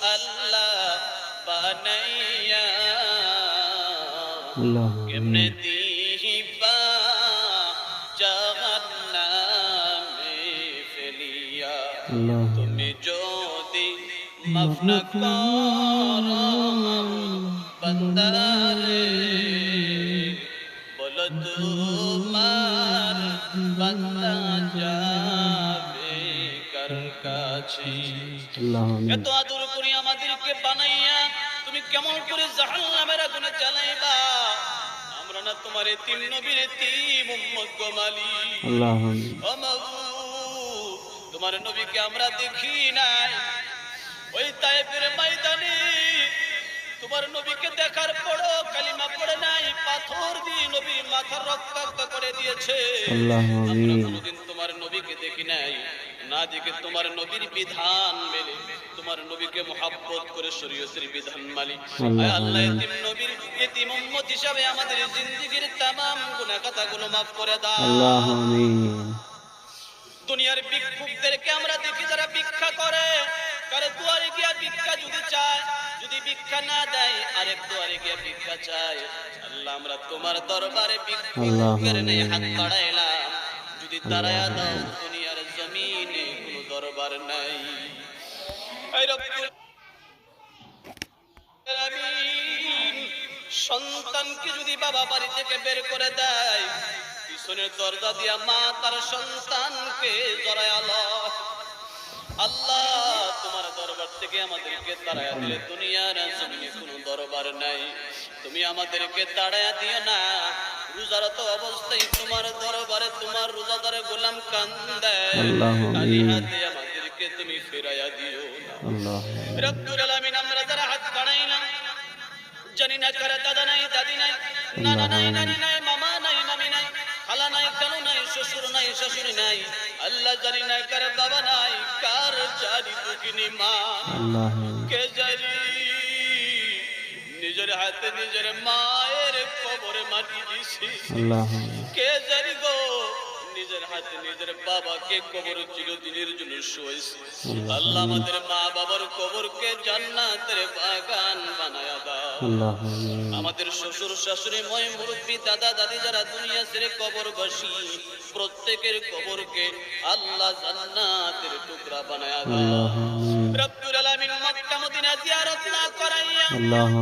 আল্লাহ বানাইয়া আল্লাহ কেমনে দিবা জাহান্নামে ফেলিয়া আল্লাহ তুমি যদি মাফ না করো বান্দারে বলো তোমার বান্দা যাবে কার কাছে আল্লাহ এত আদর করি আমাদেরকে বানাইয়া তুমি কেমন করে জাহান্নামের আগুনে জ্বালাইবা আমরা না তোমার এতিম নবীর এতিম উম্মত গো মালিক আল্লাহ ও মাবুদ তোমার নবীকে আমরা দেখি নাই ওই তায়েফের ময়দানে তোমার নবীকে দেখার পরও কালিমা পড়ে নাই পাথর দিয়ে নবীর মাথা রক্তাক্ত করে দিয়েছে আল্লাহ আমরা কোনোদিন তোমার নবীকে দেখি নাই না দেখে তোমার নবীর বিধান মেনে তোমার নবীকে মুহাব্বত করে শরীয়তের বিধান মানি আয় আল্লাহ এতিম নবীর এতিম উম্মত হিসাবে আমাদের জিন্দেগীর तमाम গুনাহ খাতাগুলো maaf করে দাও আল্লাহ আমিন দুনিয়ার ভিক্ষুকদেরকে আমরা দেখি যারা ভিক্ষা করে কারে দুয়ারে গিয়া ভিক্ষা যদি চায় যদি ভিক্ষা না দেয় আরেক দুয়ারে গিয়া ভিক্ষা চায় আল্লাহ আমরা তোমার দরবারে ভিক্ষুকের নেই হাত বাড়াইলাম যদি দাঁড়ায়া দাও দুনিয়ার জমিনে কোনো দরবার নাই এই রব্বুল আলামিন সন্তানকে যদি বাবা বাড়ি থেকে বের করে দেয় পিছনের দরজা দিয়া মা তার সন্তানকে জড়ায় আল্লাহ তোমার দরবার থেকে আমাদেরকে তাড়ায়া দিলে দুনিয়ার জমিনে কোনো দরবার নাই তুমি আমাদেরকে তাড়ায়া দিও না রোজারত অবস্থায় তোমার দরবারে তোমার রোজাদারে গোলাম কান্দে খালি হাতে আমাদেরকে তুমি ফিরাইয়া দিও আল্লাহ রব্বুল আলামিন আমরা যারা হাত বাড়াইলাম জানি না কার দাদা নাই দাদি নাই নানা নাই নানি নাই মামা নাই মামি নাই খালা নাই খালু নাই শ্বশুর নাই শাশুড়ি নাই আল্লাহ জানি না কার বাবা নাই কার জানি দুঃখিনী মা আল্লাহ কে জানি নিজের হাতে নিজের মায়ের কবরে মাটি দিছি আল্লাহ কে জানি গো নিজের হাতে নিজের বাবাকে কবর চিরদিনের জন্য শুয়াইছে আল্লাহ আমাদের মা বাবার কবরকে জান্নাতের বাগান বানায়া দাও আল্লাহ আমাদের শ্বশুর শাশুড়ি ময় মুরব্বী দাদা দাদি যারা দুনিয়া ছেড়ে কবর বসি প্রত্যেকের কবরকে আল্লাহ জান্নাতের টুকরা বানায়া দাও আল্লাহ রব্বুল আলামিন মক্কা মদিনা জিয়ারত না করাইয়া আল্লাহ